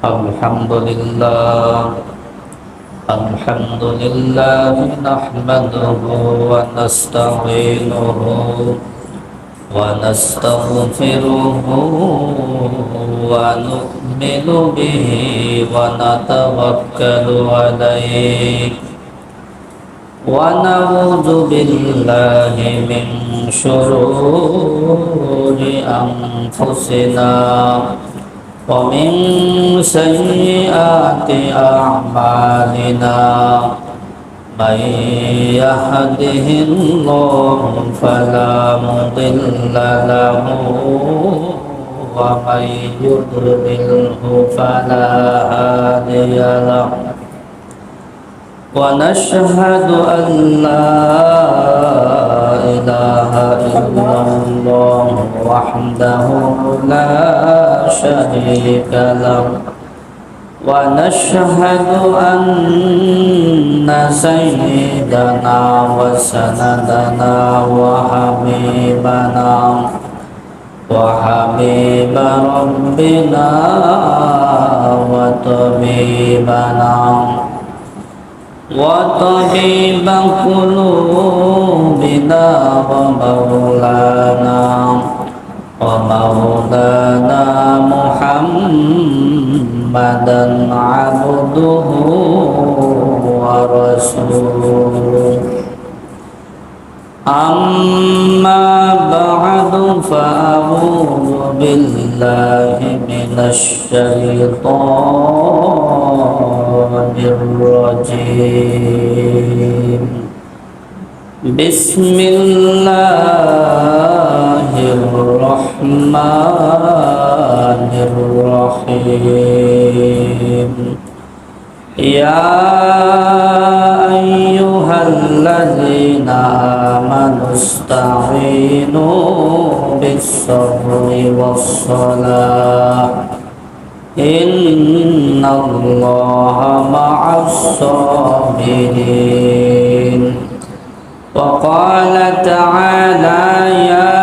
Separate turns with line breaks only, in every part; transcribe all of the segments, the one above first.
الحمد لله الحمد لله نحمده ونستعينه ونستغفره ونؤمن به ونتوكل عليه ونعوذ بالله من شرور أنفسنا ومن سيئات أعمالنا من يهده الله فلا مضل له ومن يضلله فلا هادي له ونشهد أن لا إله إلا الله وحده لا شريك له ونشهد أن سيدنا وسندنا وحبيب ربنا وطبيب قلوبنا ومولانا محمدا عبده ورسوله أما بعد فأعوذ بالله من الشيطان الرجيم بسم الله الرحمن الرحيم يا أيها الذين آمنوا استعينوا بالصبر والصلاة إن الله مع الصابرين وقال تعالى يا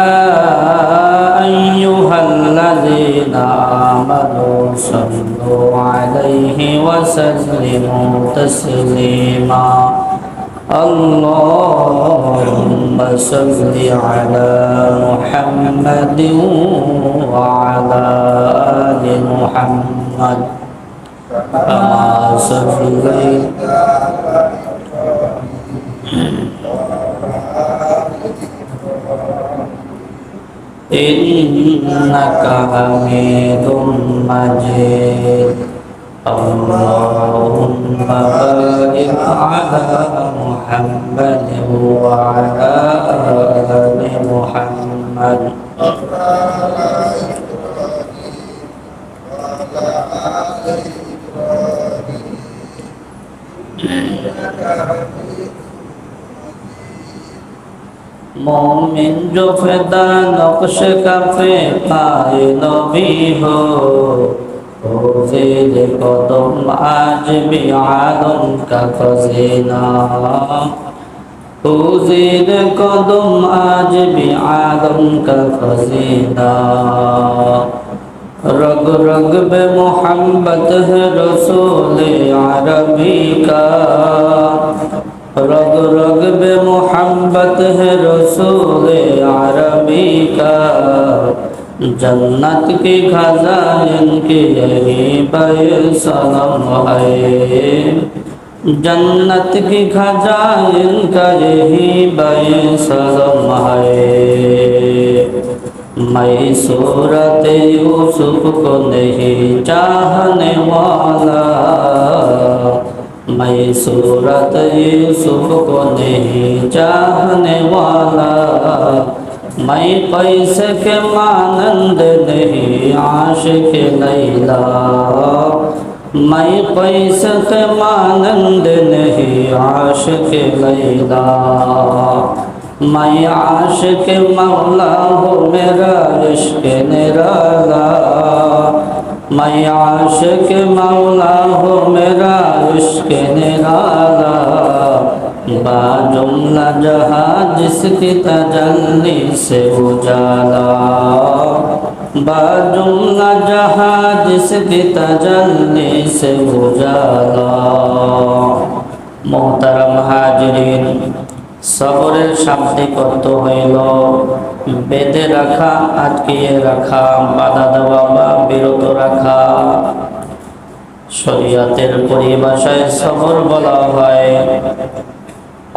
أيها الذين آمنوا صلوا عليه وسلموا تسليما اللهم صل على محمد وعلى آل محمد كما صليت إنك حميد مجيد اللهم بارك على محمد وعلى آل محمد मोमिन जो फिदा नक्श कफे पाए नबी हो ज़ेर कदम आज भी आलम का खज़ीना ज़ेर कदम आज भी आलम का खज़ीना रग रग में मोहब्बत है रसूल अरबी का रग रग में मोहब्बत है रसूल अरबी का जन्नत की खजाइन की यही सनम है जन्नत की खजाइन का यही सनम है मैं सूरत यूसुफ को नहीं चाहने वाला मैं सूरत यूसुफ को नहीं चाहने वाला मैं पैसे के मानंद नहीं आशिक लैला मैं पैसे के मानंद नहीं आशिक लैला मैं आशिक मौला हूँ मेरा इश्क निराला मैं आशिक मौला हूँ मेरा इश्क निराला बाजुमला जहाँ जिसकी तजल्ली से उजाला बाजुम्ला जहां जिसकी तजल्ली से उजाला। मोहतरम हाजिरीन, সবরের শাব্দিক অর্থ হইল বেঁধে রাখা, আটকিয়ে রাখা, বাধা দেওয়া বা বিরত রাখা। শরীয়তের পরিভাষায় সবর বলা হয়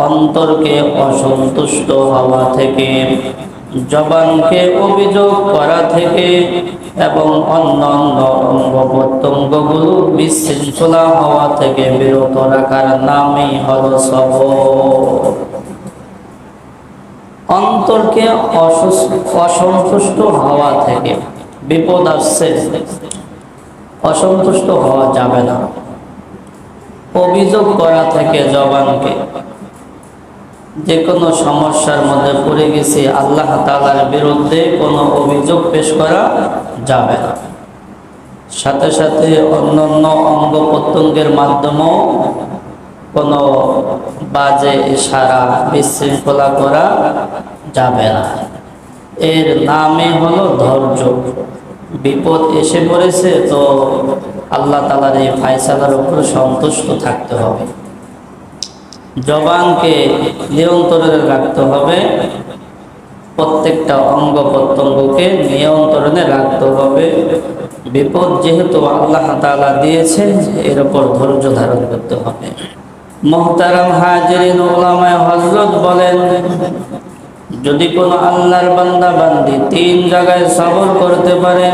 অন্তরকে অসন্তুষ্ট হওয়া থেকে, জবানকে অভিযোগ করা থেকে এবং অন্যান্য অঙ্গ প্রত্যঙ্গগুলো বিশৃঙ্খলা হওয়া থেকে বিরত রাখার নামই হলো সবর। অন্তরকে অসন্তুষ্ট হওয়া থেকে, বিপদ আসছে, অসন্তুষ্ট হওয়া যাবে না। অভিযোগ করা থেকে জবানকে, যে কোনো সমস্যার মধ্যে পড়ে গেছি, আল্লাহ তাআলার বিরুদ্ধে কোনো অভিযোগ পেশ করা যাবে না। সাথে সাথে অন্যান্য অঙ্গ প্রত্যঙ্গের মাধ্যমেও কোনো বাজে ইশারা, বিশৃঙ্খলা করা যাবে না। এর নামই হলো ধৈর্য। বিপদ এসে পড়েছে তো আল্লাহ তাআলার এই ফায়সালার উপর সন্তুষ্ট থাকতে হবে। জবানকে নিয়ন্ত্রণে রাখতে হবে, প্রত্যেকটা অঙ্গ প্রত্যঙ্গকে নিয়ন্ত্রণে রাখতে হবে। বিপদ যেহেতু আল্লাহ তাআলা দিয়েছে, এর উপর ধৈর্য ধারণ করতে হবে। মুহতারাম হাজিরিন, উলামায়ে হযরত বলেন, যদি কোনো আল্লাহর বান্দা বান্দি 3 জায়গায় সবর করতে পারে,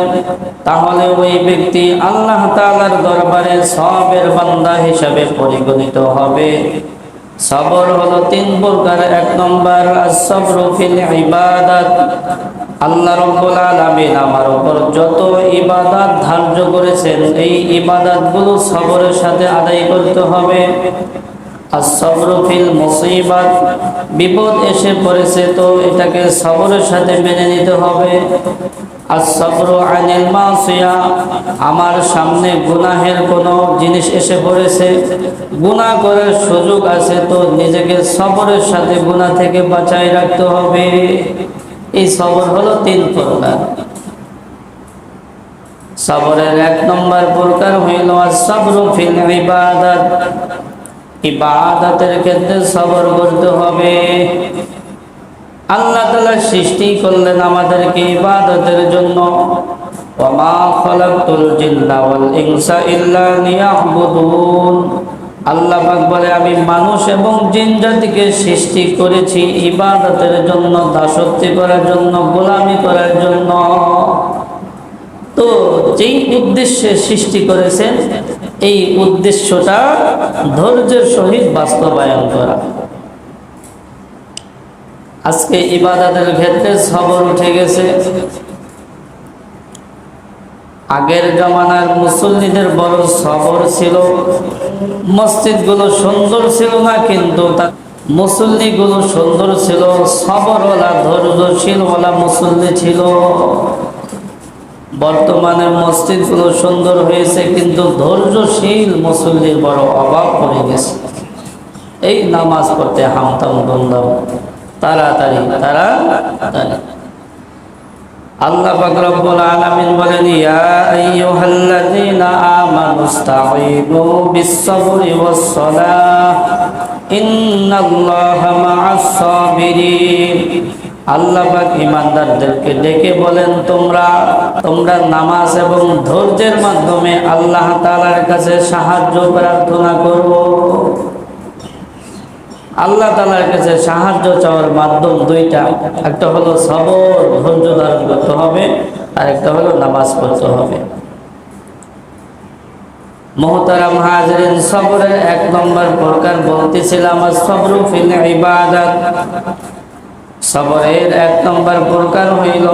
তাহলে ওই ব্যক্তি আল্লাহ তাআলার দরবারে সবের বান্দা হিসাবে পরিগণিত হবে। সবর হলো 3 প্রকার। 1 নম্বর as-sabru ফিল ইবাদাত। আল্লাহ রাব্বুল আলামিন আমার উপর যত ইবাদত ধার্য করেছেন, এই ইবাদতগুলো সবরের সাথে আদায় করতে হবে। as-sabru feel মুসিবাত। বিপদ এসে পড়েছে তো এটাকে সবরের সাথে মেনে নিতে হবে। as-sabru আনিল মাসিয়া। আমার সামনে গুনাহের কোনো জিনিস এসে পড়েছে, গুনাহ করার সুযোগ আছে, তো নিজেকে সবরের সাথে গুনাহ থেকে বাঁচায় রাখতে হবে। এই সবর হলো 3 প্রকার। সবরের 1 নম্বর প্রকার হইল as-sabru ফিল ইবাদাত। ইবাদতের ক্ষেত্রে সবর করতে হবে। আল্লাহ তাআলা সৃষ্টি করলেন আমাদেরকে ইবাদতের জন্য। ওয়া মা খালাকতুল জিন্না ওয়াল ইনসা ইল্লা লিয়াবুদুন। আল্লাহ পাক বলে, আমি মানুষ এবং জিন জাতিকে সৃষ্টি করেছি ইবাদতের জন্য, দাসত্ব করার জন্য, গোলামি করার জন্য। তো যেই উদ্দেশ্যে সৃষ্টি করেছেন, এই উদ্দেশ্যটা ধৈর্যের সহিত বাস্তবায়ন করা। আজকে ইবাদতের ক্ষেত্রে সবর উঠে গেছে। আগের জমানার মুসল্লিদের বড় সবর ছিল। মসজিদগুলো সুন্দর ছিল না, কিন্তু মুসল্লিগুলো সুন্দর ছিল। সবরওয়ালা, ধৈর্যশীলওয়ালা মুসল্লি ছিল। বর্তমানে মসজিদগুলো সুন্দর হয়েছে, কিন্তু ধৈর্যশীল মুসল্লির বড় অভাব পড়ে গেছে। এই নামাজ পড়তে হামতাম দুমদাম, তাড়াতাড়ি। আল্লাহ পাক রব্বুল আলামিন বলেন, ইয়া আইয়ুহাল্লাযীনা আমানুস্তাঈনু বিস-সাবরি ওয়াস-সালাহ ইন্নাল্লাহা মা'আস-সাবিরিন। আল্লাহ পাক ঈমানদারদেরকে ডেকে বলেন, তোমরা নামাজ এবং ধৈর্যের মাধ্যমে আল্লাহ তাআলার কাছে সাহায্য প্রার্থনা করো। আল্লাহ তাআলার কাছে সাহায্য চাওয়ার মাধ্যম 2টা। একটা হলো সবর, ধৈর্য ধারণ করতে হবে, আর একটা হলো নামাজ পড়তে হবে। মুহতারাম হাজিরিন, সবরের 1 নম্বর প্রকার বলতেছিলাম as-sabru ফিল ইবাদাত। সবরের 1 নম্বর প্রকার হইল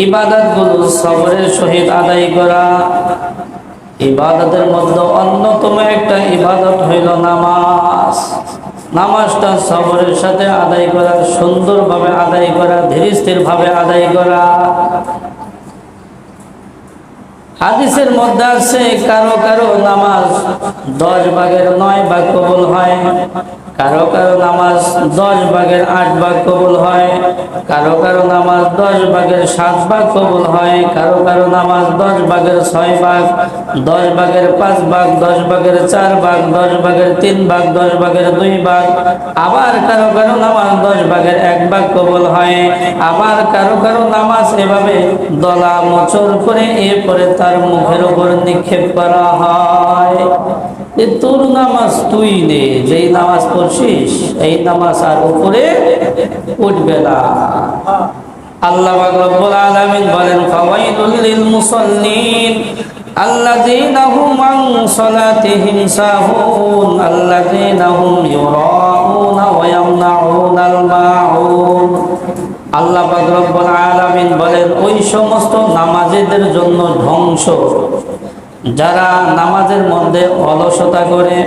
ইবাদতগুলো সবরের সহিত আদায় করা। ইবাদতের মধ্যে অন্যতম একটা ইবাদত হইল নামাজ। নামাজটা সবরের সাথে আদায় করা, সুন্দরভাবে আদায় করা, ধীরস্থিরভাবে আদায় করা। হাদিসের মধ্যে আছে কারো কারো নামাজ 10 ভাগের 9 ভাগ কবুল হয়, কারো কারো নামাজ 10 ভাগের 8 ভাগ কবুল হয়, কারো কারো নামাজ 10 ভাগের 7 ভাগ কবুল হয়, কারো কারো নামাজ 10 ভাগের 6 ভাগ, 10 ভাগের 5 ভাগ, 10 ভাগের 4 ভাগ, 10 ভাগের 3 ভাগ, 10 ভাগের 2 ভাগ। আবার কারো কারো নামাজ 10 ভাগের 1 ভাগ কবুল হয়। আবার কারো কারো নামাজ এভাবে দলা মোচড় করে এরপরে তার মুখের উপর নিক্ষেপ করা হয়। তোর নামাজ তুই নে, যেই নামাজ পড়ছিস এই নামাজ আর উপরে উঠবে না। আল্লাহ পাক রব্বুল আলামিন বলেন, ফাওয়াইলুল লিল মুসাল্লিন আল্লাযীনা হুম আন সালাতিহিম সাহুন আল্লাযীনা হুম ইউরাউনা ওয়া ইয়ামনাউনাল মাউন। আল্লাহ পাক রব্বুল আলামিন বলেন, ওই সমস্ত নামাজীদের জন্য ধ্বংস যারা নামাজের মধ্যে অলসতা করে,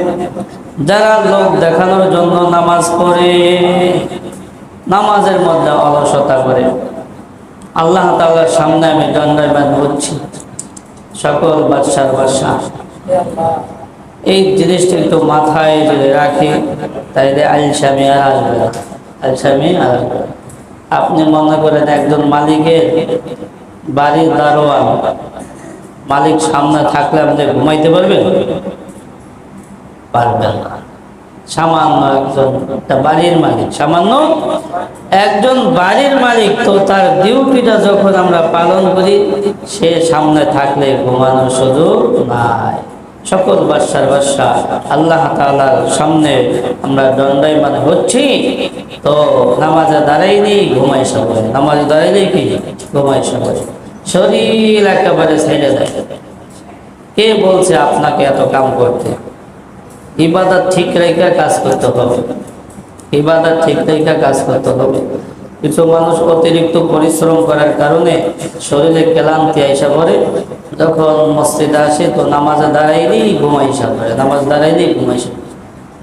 যারা লোক দেখানোর জন্য নামাজ পড়ে, নামাজের মধ্যে অলসতা করে। আল্লাহ তাআলার সামনে আমি দণ্ডায়মান হচ্ছি, সকল বাদশার বাদশা। এই জিনিসটা একটু মাথায় যদি রাখি তাইলে আলসামি আর আসবে না, আলসামি আর আসবে না। আপনি মনে করেন একজন মালিকের বাড়ির দারোয়ান, মালিক সামনে থাকলে আপনি ঘুমাইতে পারবেন? পারবেন না। সামান্য একজন বাড়ির মালিক, সামান্য একজন বাড়ির মালিক, তো তার ডিউটিটা যখন আমরা পালন করি সে সামনে থাকলে ঘুমানোর সুযোগ নাই। সকল বাদশার বাদশা আল্লাহ তাআলার সামনে আমরা দণ্ডায়মান হচ্ছি, তো নামাজে দাঁড়াইনি ঘুমাই সবাই, নামাজে দাঁড়াইলেই কি ঘুমাই সবাই, শরীর একেবারে ছেড়ে দেয়। কে বলছে আপনাকে এত কাম করতে? ইবাদত ঠিক রেখে কাজ করতে হবে, ইবাদত ঠিক রেখে কাজ করতে হবে। কিছু মানুষ অতিরিক্ত পরিশ্রম করার কারণে শরীরে ক্লান্তি আইসা পড়ে, যখন মসজিদে আসে তো নামাজে দাঁড়াইলেই ঘুমাইসা পড়ে, নামাজ দাঁড়াইলেই ঘুমাইসা।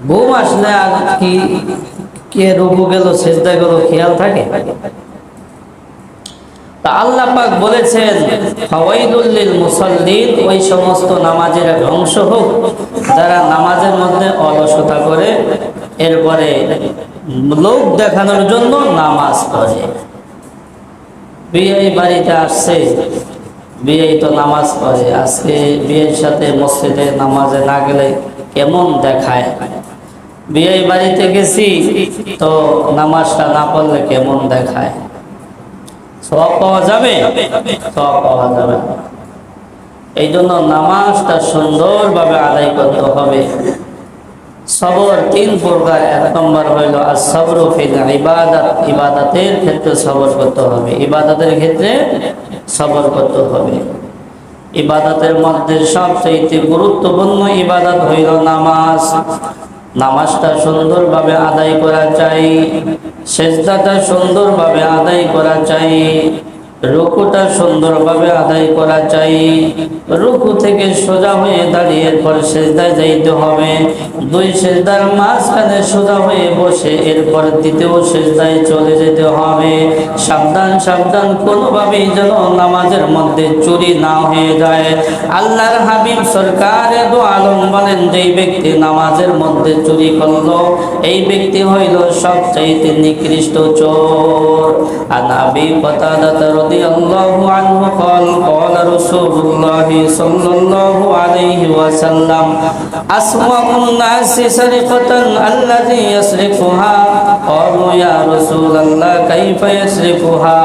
ঘুম আসলে আর কি কে রুকু গেল সিজদা গেল খেয়াল থাকে? তা আল্লাহ পাক বলেছেন, ফাওয়াইলুল লিল মুসাল্লিন, ওই সমস্ত নামাজীরা ধ্বংস হোক যারা নামাজের মধ্যে অলসতা করে, এরপরে লোক দেখানোর জন্য নামাজ পড়ে। বিয়ে বাড়িতে আসছে, বিয়ে তো নামাজ পড়ে, আজকে বিয়ের সাথে মসজিদে নামাজে না গেলে কেমন দেখায়। বিয়ে বাড়িতে গেছি তো নামাজটা না পড়লে কেমন দেখায়। সওয়াব পাওয়া যাবে? সওয়াব পাওয়া যাবে। এই জন্য নামাজটা সুন্দরভাবে আদায় করতে হবে। সবর 3 প্রকার। 1 নম্বর হইল as-sabru ফিল ইবাদাত, ইবাদতের ক্ষেত্রে সবর করতে হবে, ইবাদতের ক্ষেত্রে সবর করতে হবে। ইবাদতের মধ্যে সবচেয়ে গুরুত্বপূর্ণ ইবাদত হইল নামাজ। নামাজটা সুন্দরভাবে আদায় করা চাই, সেজদাটা সুন্দরভাবে আদায় করা চাই, রুকুটা সুন্দরভাবে আদায় করা চাই। রুকু থেকে সোজা হয়ে দাঁড়িয়ে এরপর সেজদায় যাইতে হবে। 2 সেজদার মাঝখানে সোজা হয়ে বসে এরপর দ্বিতীয় সেজদায় চলে যেতে হবে। সাবধান সাবধান, কোনোভাবেই যেন নামাজের মধ্যে চুরি না হয়ে যায়। আল্লাহর হাবিব সরকারে দো আলম বলেন, যেই ব্যক্তি নামাজের মধ্যে চুরি করলো এই ব্যক্তি হইল সবচাইতে নিকৃষ্ট চোর। আনাবি কতাদা রাদিয়াল্লাহু আনহু قال قال رسول الله صلى الله عليه وسلم أسوأ الناس سرقة الذي يسرقها قالوا يا رسول الله كيف يسرقها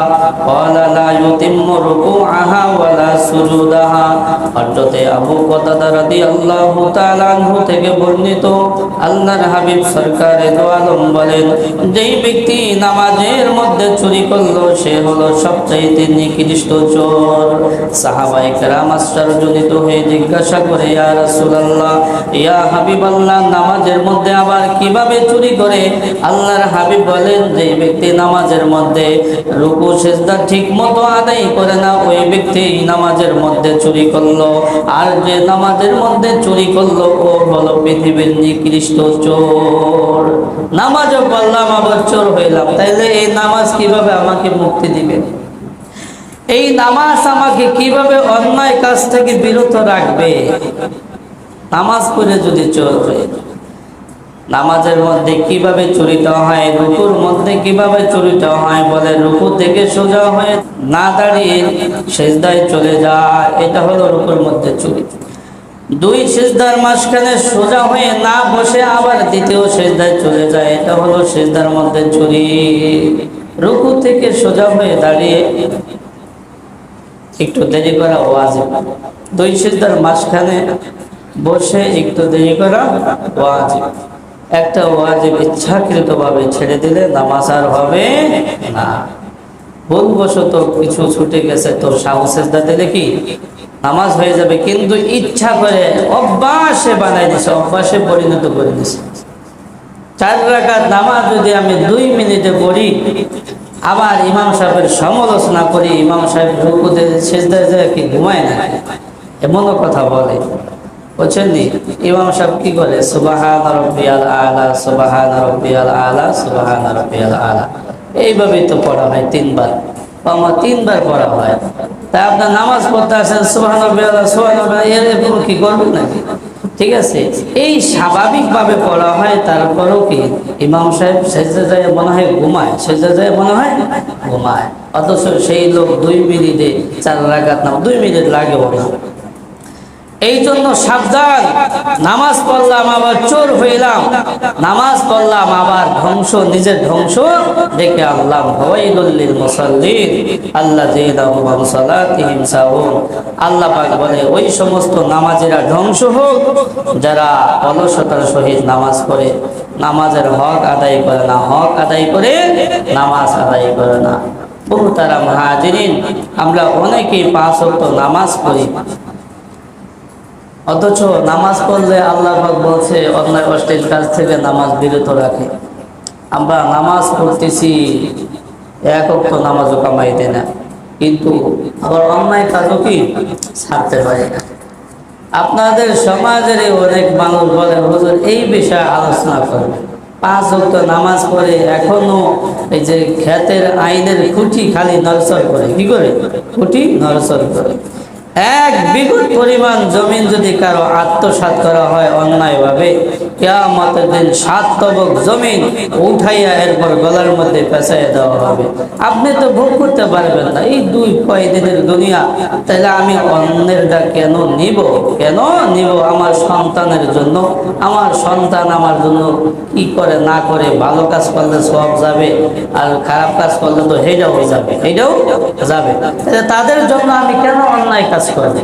قال لا يتم ركوعها ولا سجودها। হযরতে আবু কতাদা রাদিয়াল্লাহু তাআলা আনহু থেকে বর্ণিত, আল্লাহর হাবিব সরকারে দো আলম বলেন, যেই ব্যক্তি নামাজের মধ্যে চুরি করলো সে হলো সবচাইতে নিকৃষ্ট চোর। সাহাবায়ে কেরাম আশ্চর্যজনিত হয়ে জিজ্ঞাসা করে, ইয়া রাসূলুল্লাহ, ইয়া হাবিবাল্লাহ, নামাজের মধ্যে আবার কিভাবে চুরি করে? আল্লাহর হাবিব বলেন, যে ব্যক্তি নামাজের মধ্যে রুকু সিজদা ঠিকমতো আদায় করে না ওই ব্যক্তি নামাজের মধ্যে চুরি করলো। আর যে নামাজের মধ্যে চুরি করলো ও হলো পৃথিবীর নিকৃষ্ট চোর। নামাজও পড়লাম আবার চোর হইলাম, তাইলে এই নামাজ কিভাবে আমাকে মুক্তি দিবে? এই নামাজ আমাকে কিভাবে অন্যায় কাজ থেকে বিরত রাখবে? নামাজ পড়ে যদি চোর হয়ে, নামাজের মধ্যে কিভাবে চুরিটা হয়, রুকুর মধ্যে কিভাবে চুরিটা হয়, বলে রুকু থেকে সোজা হয়ে না দাঁড়িয়ে সিজদায় চলে যায়, এটা হলো রুকুর মধ্যে চুরি। দুই সিজদার মাঝখানে সোজা হয়ে না বসে আবার দ্বিতীয় সিজদায় চলে যায়, এটা হলো সিজদার মধ্যে চুরি। রুকু থেকে সোজা হয়ে দাঁড়িয়ে একটু দেরি করা ওয়াজিব, দুই সিজদার মাঝখানে বসে একটু দেরি করা ওয়াজিব। একটা ওয়াজিব ইচ্ছাকৃতভাবে ছেড়ে দিলে নামাজ আর হবে না। ভুলবশত কিছু ছুটে গেছে, তোর সাহু সেজদা দিলে কি নামাজ হয়ে যাবে, কিন্তু ইচ্ছা করে অভ্যাসে বানাই দিছে, অভ্যাসে পরিণত করে দিছে। 4 রাকাত নামাজ যদি আমি 2 মিনিটে পড়ি, আবার ইমাম সাহেবের সমালোচনা করি, ইমাম সাহেব রুকুতে সিজদায় যায় কি ঘুমায় না, এমনও কথা বলে, বুঝছেন নি? ইমাম সাহেব কি করে, সুবহান রাব্বিয়াল আলা, সুবহান রাব্বিয়াল আলা, সুবহান রাব্বিয়াল আলা, এইভাবেই তো পড়া হয় 3 বার, আমার 3 বার পড়া হয়। তাই আপনার নামাজ পড়তে আসেন সুবহান রাব্বিয়াল আলা, সুবহান রাব্বিয়াল আলা, এরকম কি করবেন নাকি? ঠিক আছে, এই স্বাভাবিকভাবে পড়া হয়। তারপরেও কি ইমাম সাহেব সেজদা যায় মনে হয় ঘুমায়, সেজদা যায় মনে হয় ঘুমায়, অথচ সেই লোক 2 মিনিটে 4 রাকাত নামাজ 2 মিনিট লাগে না। এই জন্য সাবধান, নামাজ পড়লাম আবার চোর হইলাম, নামাজ পড়লাম আবার ধ্বংস, নিজের ধ্বংস ডেকে আনলাম। ফাওয়াইলুল লিল মুসাল্লিন আল্লাযীনা হুম আন সালাতিহিম সাহুন। আল্লাহ পাক বলে, ওই সমস্ত নামাজীরা ধ্বংস হোক যারা অলসতার সহিত নামাজ পড়ে, নামাজের হক আদায় করে না, হক আদায় করে নামাজ আদায় করে না। মুহতারাম হাজিরিন, আমরা অনেকেই 5 ওয়াক্ত নামাজ পড়ি, অথচ নামাজ পড়লে আল্লাহ পাক বলছে অন্যায় অশ্লীল কাজ থেকে নামাজ বিরত রাখে। আমরা নামাজ পড়তেছি, 1 ওয়াক্ত নামাজও কামাইতে না, কিন্তু আবার অন্যায় কাজও কি ছাড়তে পারে না। আপনাদের সমাজের অনেক মানুষ বলে, হুজুর এই বিষয়ে আলোচনা করবে, 5 ওয়াক্ত নামাজ পড়ে এখনো এই যে ক্ষেতের আইনের খুঁটি খালি নড়চড় করে, কি করে খুঁটি নড়চড় করে। 1 বিঘত পরিমাণ জমিন যদি কারো আত্মসাৎ করা হয় অন্যায়ভাবে, কিয়ামতের দিন 7 তবক জমিন উঠাইয়া এরপর গলার মধ্যে পেঁচাইয়া দেওয়া হবে। আপনি তো ভোগ করতে পারবেন না এই 2 কয়দিনের দুনিয়া, তাহলে আমি অন্যেরটা কেন নিব, কেন নিব? আমার সন্তানের জন্য, আমার সন্তান আমার জন্য কি করে না করে, ভালো কাজ করলে সব যাবে, আর খারাপ কাজ করলে তো হেটাও যাবে, হেটাও যাবে, তাদের জন্য আমি কেন অন্যায় কাজ করব?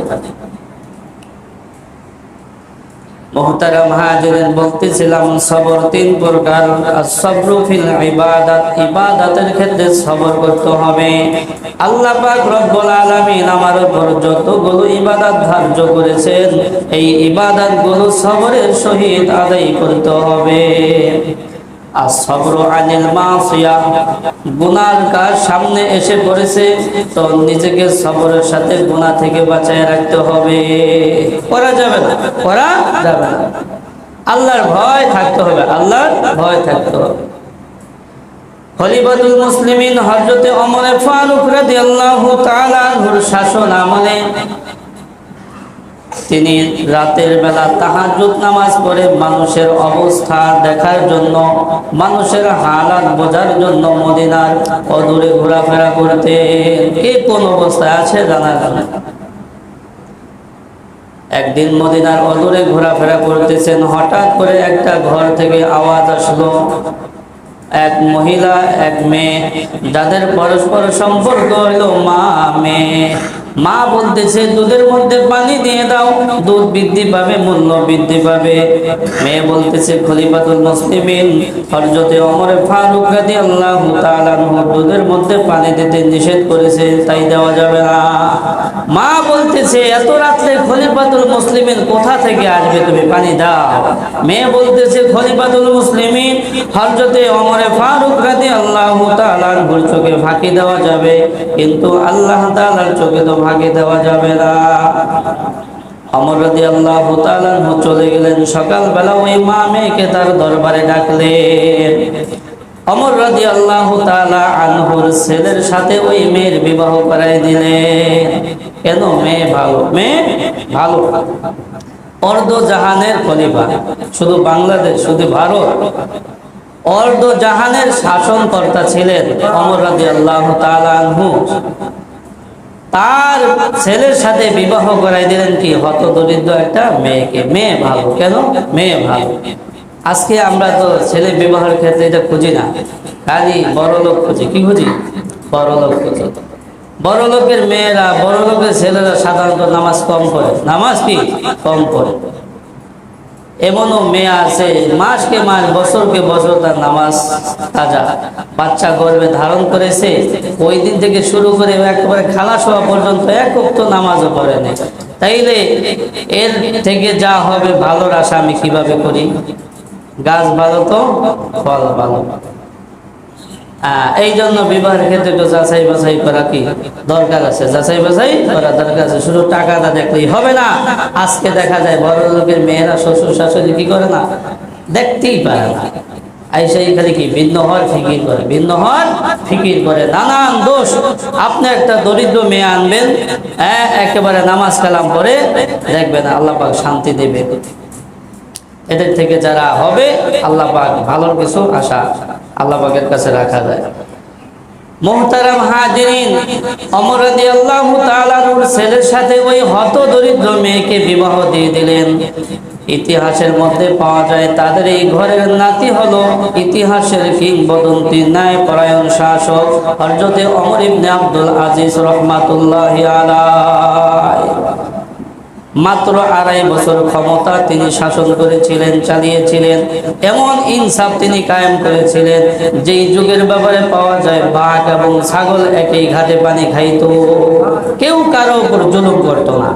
মুহতারাম হাজিরিন, বলতেছিলাম সবর 3 প্রকার। as-sabru ফিল ইবাদাত, ইবাদতের ক্ষেত্রে সবর করতে হবে। আল্লাহ পাক রব্বুল আলামিন আমার উপর যতগুলো ইবাদত ধার্য করেছেন, এই ইবাদতগুলো সবরের সহিত আদায় করতে হবে। as-sabru আনিল মাসিয়া, গুনার কাজ সামনে এসে পড়েছে, তো নিজেকে সবরের সাথে গুনাহ থেকে বাঁচায় রাখতে হবে। করা যাবে না, করা যাবে না, আল্লাহর ভয় থাকতে হবে, আল্লাহর ভয় থাকতে হবে। খলিফাতুল মুসলিমিন হযরত ওমর ফারুক রাদিয়াল্লাহু তাআলা আনহুর শাসন আমলে তিনি রাতের বেলা তাহাজ্জুদ নামাজ পড়ে মানুষের অবস্থা দেখার জন্য, মানুষের হালাত বোঝার জন্য মদিনার অদূরে ঘোরাফেরা করতেন। কে কোন অবস্থায় আছে জানা যায় না। একদিন মদিনার অদূরে ঘোরাফেরা করতেছেন, হঠাৎ করে একটা ঘর থেকে আওয়াজ আসলো। 1 মহিলা 1 মেয়ে, যাদের পরস্পর সম্পর্ক হলো মা মেয়ে। মা বলতেছে দুধের মধ্যে পানি দিয়ে দাও, দুধ বৃদ্ধি পাবে, মূল্য বৃদ্ধি পাবে। মেয়ে বলতেছে খলিফাতুল মুসলিমিন হযরত ওমর ফারুক রাদিয়াল্লাহু তাআলা আনহু দুধের মধ্যে পানি দিতে নিষেধ করেছে, তাই দেওয়া যাবে না। মা বলতেছে এত রাত্রে খলিফাতুল মুসলিমিন কোথা থেকে আসবে, তুমি পানি দাও। মেয়ে বলতেছে খলিফাতুল মুসলিমিন হযরত ওমর ফারুক রাদিয়াল্লাহু তাআলা আনহুর চোখে ফাঁকি দেওয়া যাবে, কিন্তু আল্লাহ তাআলার চোখে তো ফাঁকি দেওয়া যাবে না। ওমর রাদিয়াল্লাহু তাআলা আনহু চলে গেলেন। সকালবেলা ওই মা মেয়েকে তার দরবারে ডাকলেন। ওমর রাদিয়াল্লাহু তাআলা আনহুর ছেলের সাথে ওই মেয়ের বিবাহ করাই দিলেন। কেন? মেয়ে ভালো, মেয়ে ভালো। অর্ধ জাহানের খলিফা, শুধু বাংলাদেশ, শুধু ভারত, অর্ধ জাহানের শাসনকর্তা ছিলেন ওমর রাদিয়াল্লাহু তাআলা আনহু। তার ছেলের সাথে বিবাহ করাই দিলেন কি হতদরিদ্র একটা মেয়েকে। মেয়ে ভালো, কেন? মেয়ে ভালো। আজকে আমরা তো ছেলে বিবাহের ক্ষেত্রে এটা খুঁজি না, খালি বড় লোক খুঁজি। কি খুঁজি? বড় লোক খুঁজি। বড় লোকের মেয়েরা, বড় লোকের ছেলেরা সাধারণত নামাজ কম পড়ে। নামাজ কি কম পড়ে। এমনও মেয়ে আছে মাসকে মাস, বছরকে বছর তার নামাজ তাজা। বাচ্চা গর্ভে ধারণ করেছে, ওই দিন থেকে শুরু করে একেবারে খালাস হওয়া পর্যন্ত এক ওয়াক্ত নামাজও পড়ে নেই। তাইলে এর থেকে যা হবে ভালোর আশা আমি কিভাবে করি? গাছ ভালো তো ফল ভালো। এই জন্য বিবাহের ক্ষেত্রে একটু যাচাই বাছাই করা কি দরকার আছে, যাচাই বাছাই করা দরকার আছে। শুধু টাকাটা দেখলেই হবে না। আজকে দেখা যায় বড় লোকের মেয়েরা শ্বশুর শাশুড়ি কি করে না, দেখতেই পারে না। আইসাই খালি কি ভিন্ন হওয়ার ফিকির করে, ভিন্ন হওয়ার ফিকির করে, নানান দোষ। আপনি একটা দরিদ্র মেয়ে আনবেন, একেবারে নামাজ কালাম করে, দেখবেন আল্লাহ পাক শান্তি দেবে। এদের থেকে যারা হবে আল্লাহ পাক ভালোর কিছু আশা আল্লাহ পাকের কাছে রাখা যায়। মুহতারাম হাজিরিন, ওমর রাদিয়াল্লাহু তাআলা আনহুর ছেলের সাথে ওই হতদরিদ্র মেয়েকে বিবাহ দিয়ে দিলেন। ইতিহাসের মধ্যে পাওয়া যায় তাদের এই ঘরের নাতি হলো ইতিহাসের কিংবদন্তি ন্যায়পরায়ণ শাসক হযরত ওমর ইবনে আব্দুল আজিজ রাহমাতুল্লাহি আলাইহি। মাত্র 2.5 বছর ক্ষমতা তিনি শাসন করেছিলেন, চালিয়েছিলেন। এমন ইনসাফ তিনি কায়েম করেছিলেন যেই যুগের ব্যাপারে পাওয়া যায় বাঘ এবং ছাগল একই ঘাটে পানি খাইতো, কেউ কারো উপর জুলুম করতো না।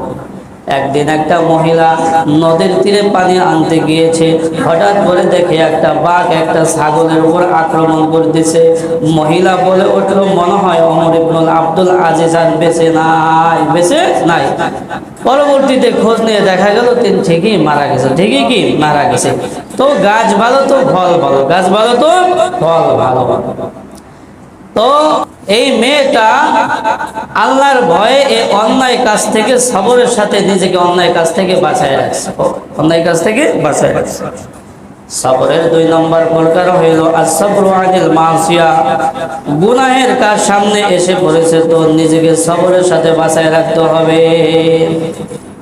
একদিন একটা মহিলা নদীর তীরে পানি আনতে গিয়েছে, হঠাৎ করে দেখে একটা বাঘ একটা ছাগলের উপর আক্রমণ করতেছে। মহিলা বলে উঠল, মনে হয় ওমর ইবনে আব্দুল আজিজ আর বেঁচে নাই, বেঁচে নাই। পরবর্তীতে খোঁজ নিয়ে দেখা গেল তিনি ঠিকই মারা গেছে, ঠিকই কি মারা গেছে। তো গাছ ভালো তো ফল ভালো, গাছ ভালো তো ফল ভালো। তো এই মেয়েটা আল্লাহর ভয়ে এই অন্যায় কাজ থেকে সবরের সাথে নিজেকে অন্যায় কাজ থেকে বাঁচায় রাখছে, অন্যায় কাজ থেকে বাঁচায় রাখছে। সবরের 2 নম্বর প্রকার হইল as-sabru আনিল মাসিয়া। গুনাহের কাজ সামনে এসে পড়েছে তো নিজেকে সবরের সাথে বাঁচায় রাখতে হবে।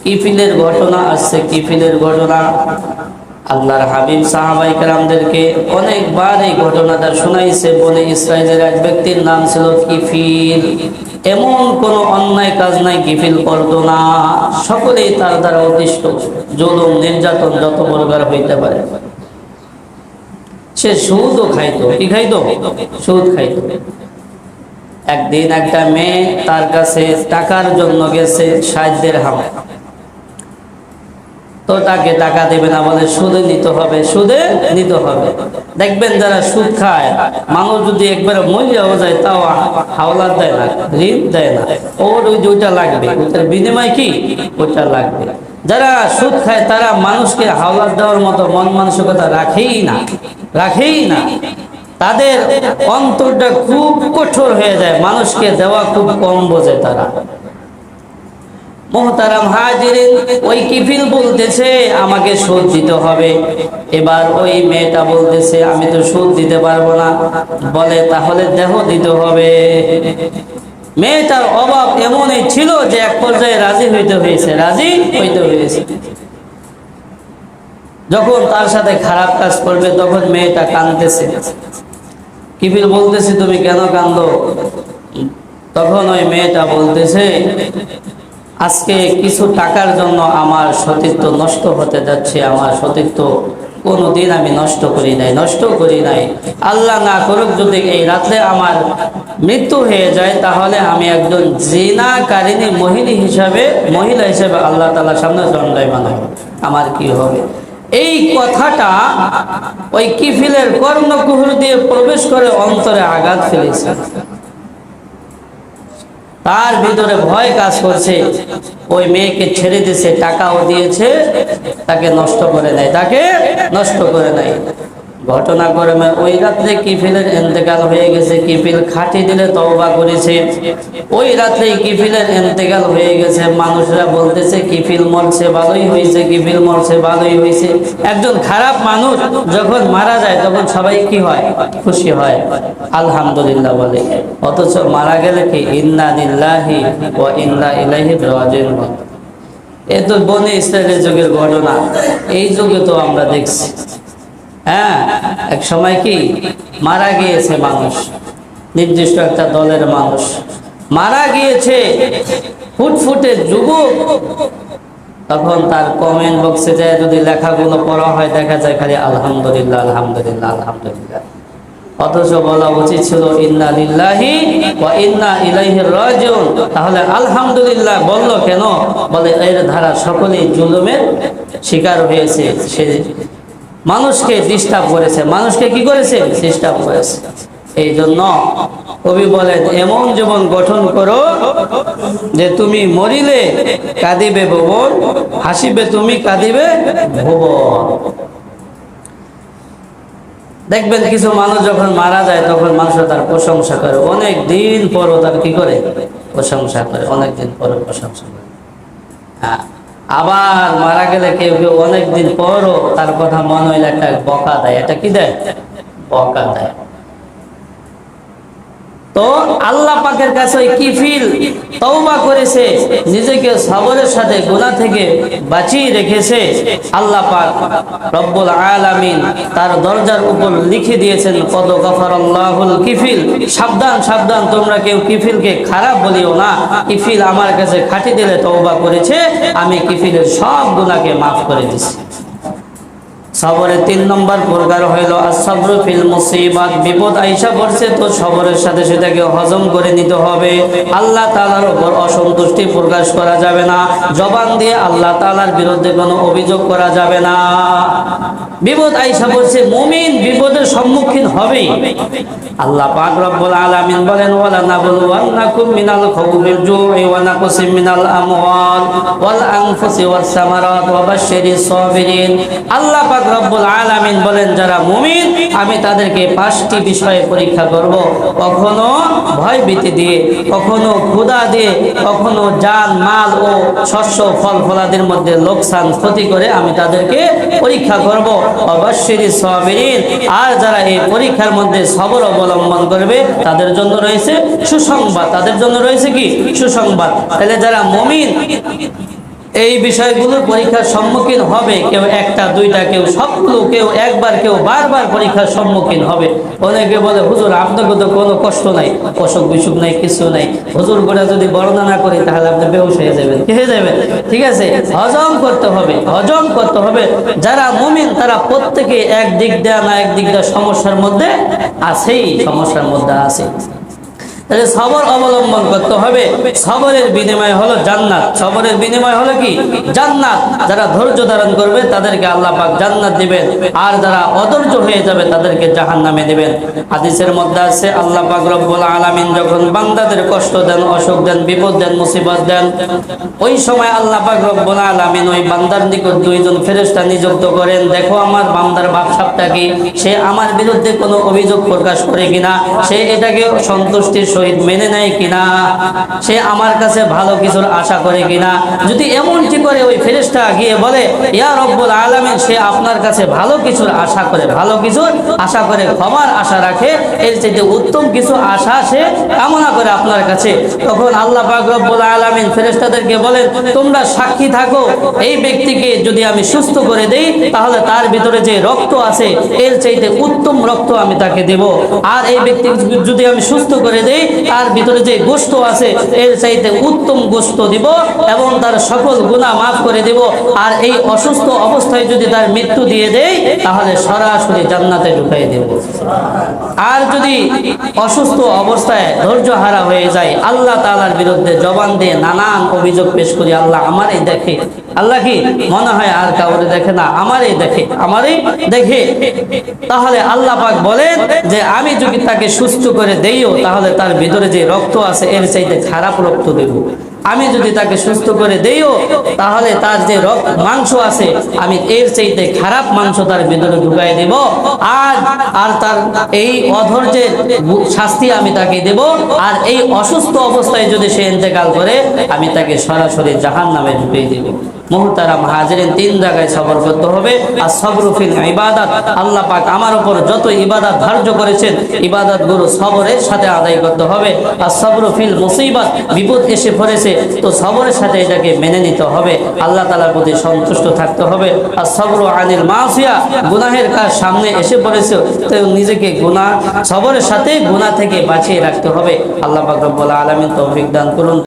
কিফিলের ঘটনা আসছে, কিফিলের ঘটনা। আল্লাহর হাবিব সাহাবায়ে কেরামদেরকে অনেকবার এই ঘটনাটা শোনাইছে। বলে ইসরায়েলের এক ব্যক্তির নাম ছিল কিফিল। এমন কোন অন্যায় কাজ নাই কিফিল করতো না, সকলেই তার দ্বারা অতিষ্ঠ। জুলুম নির্যাতন যত প্রকার হইতে পারে। সে সুদও খাইতো। কি খাইতো? সুদ খাইতো। একদিন একটা মেয়ে তার কাছে টাকার জন্য গেছে 60 দিরহাম। তো তাকে টাকা দেবে না, বলে সুদে নিতে হবে, সুদে নিতে হবে। দেখবেন যারা সুদ খায়, মানুষ যদি একবার মরিয়াও যায় তাও হাওলাত দেয় না, ঋণ দেয় না। ওর ওই দুইটা লাগবে, ওটার বিনিময় কি ওইটা লাগবে। যারা সুদ খায় তারা মানুষকে হাওলাত দেওয়ার মতো মন মানসিকতা রাখেই না, রাখেই না। তাদের অন্তরটা খুব কঠোর হয়ে যায়, মানুষকে দেওয়া খুব কম বোঝে তারা। মুহতারাম হাজিরিন, ওই কিফিল বলতেছে আমাকে সুদ দিতে হবে। এবার ওই মেয়েটা বলতেছে আমি তো সুদ দিতে পারবো না। বলে তাহলে দেহ দিতে হবে। মেয়েটার অভাব এমনই ছিল যে এক পর্যায়ে রাজি হইতে হয়েছে, রাজি হইতে হয়েছে। যখন তার সাথে খারাপ কাজ করবে তখন মেয়েটা কাঁদতেছে। কিফিল বলতেছে তুমি কেন কাঁদো? তখন ওই মেয়েটা বলতেছে আজকে কিছু টাকার জন্য আমার সতীত্ব নষ্ট হতে যাচ্ছে। আমার সতীত্ব কোনোদিন আমি নষ্ট করি নাই, নষ্ট করি নাই। আল্লাহ না করুক যদি এই রাতে আমার মৃত্যু হয়ে যায়, তাহলে আমি একজন জিনাকারিনী মহিলা হিসাবে আল্লাহ তাআলার সামনে দণ্ডায়মান হব। আমার কি হবে? এই কথাটা ওই কিফিলের কর্ণকুহর দিয়ে প্রবেশ করে অন্তরে আঘাত ফেলেছে। তার ভিতরে ভয় কাজ করছে। ওই মেয়েকে ছেড়ে দিয়েছে, টাকাও দিয়েছে, তাকে নষ্ট করে নাই, তাকে নষ্ট করে নাই। ঘটনাক্রমে ওই রাত্রে কিফিলের ইন্তেকাল হয়ে গেছে। কিফিল খাটি দিলে তওবা করেছে। ওই রাত্রে কিফিলের ইন্তেকাল হয়ে গেছে। মানুষরা বলতেছে কিফিল মরছে ভালোই হয়েছে, কিফিল মরছে ভালোই হয়েছে। একজন খারাপ মানুষ যখন মারা যায় তখন সবাই কি হয়? খুশি হয়, আলহামদুলিল্লাহ বলে। অথচ মারা গেলে কি ইন্না লিল্লাহি ওয়া ইন্না ইলাইহি রাজিউন। এ তো বনি ইসরায়েলের যুগের ঘটনা। এই যুগে তো আমরা দেখছি, হ্যাঁ, এক সময় কি মারা গিয়েছে মানুষ, নির্দিষ্ট একটা দলের মানুষ মারা গিয়েছে, ফুটফুটে যুবক। তখন তার কমেন্ট বক্সে যায় যদি লেখাগুলো পড়া হয় দেখা যায় খালি আলহামদুলিল্লাহ আলহামদুলিল্লাহ আলহামদুলিল্লাহ। অথচ বলা উচিত ছিল ইন্না লিল্লাহি ওয়া ইন্না ইলাইহি রাজিউন। তাহলে আলহামদুলিল্লাহ বললো কেন? বলে এর ধারা সকলেই জুলুমের শিকার হয়েছে। সে মানুষকে ডিস্টার্ব করেছে, মানুষকে কি করেছে? ডিস্টার্ব করেছে। এই জন্য কবি বলেন এমন জীবন গঠন করো যে তুমি মরিলে কাঁদিবে ভুবন, হাসিবে তুমি কাঁদিবে ভুবন। দেখবেন কিছু মানুষ যখন মারা যায় তখন মানুষ তার প্রশংসা করে, অনেক দিন পরও তার কি করে? প্রশংসা করে, অনেক দিন পরে প্রশংসা করে। হ্যাঁ, আবার মারা গেলে কেউ কেউ অনেকদিন পরও তার কথা মনে হইলে একটা বকা দেয়। এটা কি দেয়? বকা দেয়। তো আল্লাহ পাকের কাছে ওই কিফিল তওবা করেছে, নিজেকে সবরের সাথে গুনাহ থেকে বাঁচিয়ে রেখেছে। আল্লাহ পাক রব্বুল আলামিন তার দরজার উপর লিখে দিয়েছেন কদ গফারাল্লাহুল কিফিল। সাবধান সাবধান, তোমরা কেউ কিফিলকে খারাপ বলিও না। কিফিল আমার কাছে খাঁটি দিলে তওবা করেছে, আমি কিফিলের সব গুনাহকে মাফ করে দিছি। সবরের 3 নম্বর প্রকার হইল আসসাবরু ফিল মুসিবাত। বিপদ আইসা পড়ছে তো সবরের সাথে সেটাকে হজম করে নিতে হবে। আল্লাহ তাআলার উপর অসন্তুষ্টি প্রকাশ করা যাবে না। জবান দিয়ে আল্লাহ তাআলার বিরুদ্ধে কোনো অভিযোগ করা যাবে না। বিপদ আইসা পড়ছে, মুমিন বিপদের সম্মুখীন হবেই। আল্লাহ পাক রব্বুল আলামিন বলেন ওয়ালা নাবলুওয়ান্নাকুম মিনাল খাউফিল জুই ওয়া নাকসিম মিনাল আমওয়াল ওয়াল আনফুসি ওয়াস সামারাত ওয়া বাশশিরিস সাবিরিন। আল্লাহ পাক রব্বুল আলামিন বলেন যারা মুমিন আমি তাদেরকে 5টি বিষয়ে পরীক্ষা করব। কখনো ভয় ভীতি দিয়ে, কখনো ক্ষুধা দিয়ে, কখনো জান মাল ও শস্য ফল ফলাদির মধ্যে লোকসান ক্ষতি করে আমি তাদেরকে পরীক্ষা করব। ওয়া বাশশিরিস সাবিরিন। আর যারা এই পরীক্ষার মধ্যে সবর অবলম্বন করবে তাদের জন্য রয়েছে সুসংবাদ। তাদের জন্য রয়েছে কি? সুসংবাদ। তাহলে যারা মুমিন এই বিষয়গুলোর পরীক্ষার সম্মুখীন হবে, কেউ একটা দুইটা, কেউ সবগুলো, কেউ একবার, কেউ বারবার পরীক্ষার সম্মুখীন হবে। অনেকে বলে হুজুর আপনাকে তো কোনো কষ্ট নাই, অসুখ বিসুখ নাই, কিছু নাই। হুজুর করে যদি বর্ণনা না করি তাহলে আপনি বেহুশ হয়ে যাবেন, কি হয়ে যাবেন? ঠিক আছে, হজম করতে হবে, হজম করতে হবে। যারা মুমিন তারা প্রত্যেকে এক দিক দিয়ে না এক দিক দিয়ে সমস্যার মধ্যে আছেই, সমস্যার মধ্যে আছে। তাহলে সবর অবলম্বন করতে হবে। সবরের বিনিময় হলো জান্নাত। সবরের বিনিময় হলো কি? জান্নাত। যারা ধৈর্য ধারণ করবে তাদেরকে আল্লাহ পাক জান্নাত দিবেন, আর যারা অধৈর্য হয়ে যাবে তাদেরকে জাহান্নামে দিবেন। হাদিসের মধ্যে আছে আল্লাহ পাক রব্বুল আলামিন যখন বান্দাদের কষ্ট দেন, অসুখ দেন, বিপদ দেন, মুসিবত দেন, ওই সময় আল্লাহ পাক রব্বুল আলামিন ওই বান্দার নিকট 2 জন ফেরেশতা নিযুক্ত করেন। দেখো আমার বান্দার ভাবসাবটা কি, সে আমার বিরুদ্ধে কোনো অভিযোগ প্রকাশ করে কিনা, সে এটাকে সন্তুষ্টির সহিত মেনে নেয় কিনা, সে আমার কাছে ভালো কিছুর আশা করে কিনা। যদি এমনটি করে ওই ফেরেশতা গিয়ে বলে ইয়া রব্বুল আলামিন সে আপনার কাছে ভালো কিছুর আশা করে, ভালো কিছুর আশা করে, ক্ষমার আশা রাখে, এর চাইতে উত্তম কিছু আশা সে কামনা করে আপনার কাছে, তখন আল্লাহ পাক রব্বুল আলামিন ফেরেশতাদেরকে বলেন তোমরা সাক্ষী থাকো, এই ব্যক্তিকে যদি আমি সুস্থ করে দেই তাহলে তার ভিতরে যে রক্ত আছে এর চাইতে উত্তম রক্ত আমি তাকে দেব। আর এই ব্যক্তিকে যদি আমি সুস্থ করে দেই তার ভিতরে যে গোশত আছে এর চাইতে উত্তম গোশত দিব এবং তার সকল গুনাহ মাফ করে দেব। আর এই অসুস্থ অবস্থায় যদি তার মৃত্যু দিয়ে দেই তাহলে সরাসরি জান্নাতে ঢুকাই দেব। আর যদি অসুস্থ অবস্থায় ধৈর্য হারা হয়ে যায়, আল্লাহ তাআলার বিরুদ্ধে জবান দিয়ে নানান অভিযোগ পেশ করি, আল্লাহ আমারই দেখে, আল্লাহ কি মনে হয় আর কাউরে দেখে না, আমারই দেখে, আমারই দেখে, তাহলে আল্লাহ পাক বলেন যে আমি যদি তাকে সুস্থ করে দেইও তাহলে তার ভিতরে যে রক্ত আছে এর চাইতে খারাপ রক্ত দেব। আমি যদি তাকে সুস্থ করে দেইও, তাহলে তার যে মাংস আছে আমি এর চাইতে খারাপ মাংস তার ভিতরে ঢুকাই দেব, আর তার এই অধৈর্যের শাস্তি আমি তাকে দেব। আর এই অসুস্থ অবস্থায় যদি সে ইন্তেকাল করে, আমি তাকে সরাসরি জাহান্নামে ঢুকিয়ে দেব। মুহতারাম হাজিরিন, 3 জায়গায় সবর করতে হবে। আর সবরু ফিল ইবাদাত, আল্লাহ পাক আমার উপর যত ইবাদত ধার্য করেছেন, ইবাদতগুলো সবরের সাথে আদায় করতে হবে। আর সবরু ফিল মুসিবত, বিপদ এসে পড়েছে তো সবরের সাথে এটাকে মেনে নিতে হবে, আল্লাহ তাআলার প্রতি সন্তুষ্ট থাকতে হবে। আর সবরু আনিল মাসিয়া, গুনাহের কাজ সামনে এসে পড়েছে তো নিজেকে সবরের সাথে গুনাহ থেকে বাঁচিয়ে রাখতে হবে। আল্লাহ পাক রব্বুল আলামিন তৌফিক দান করুন।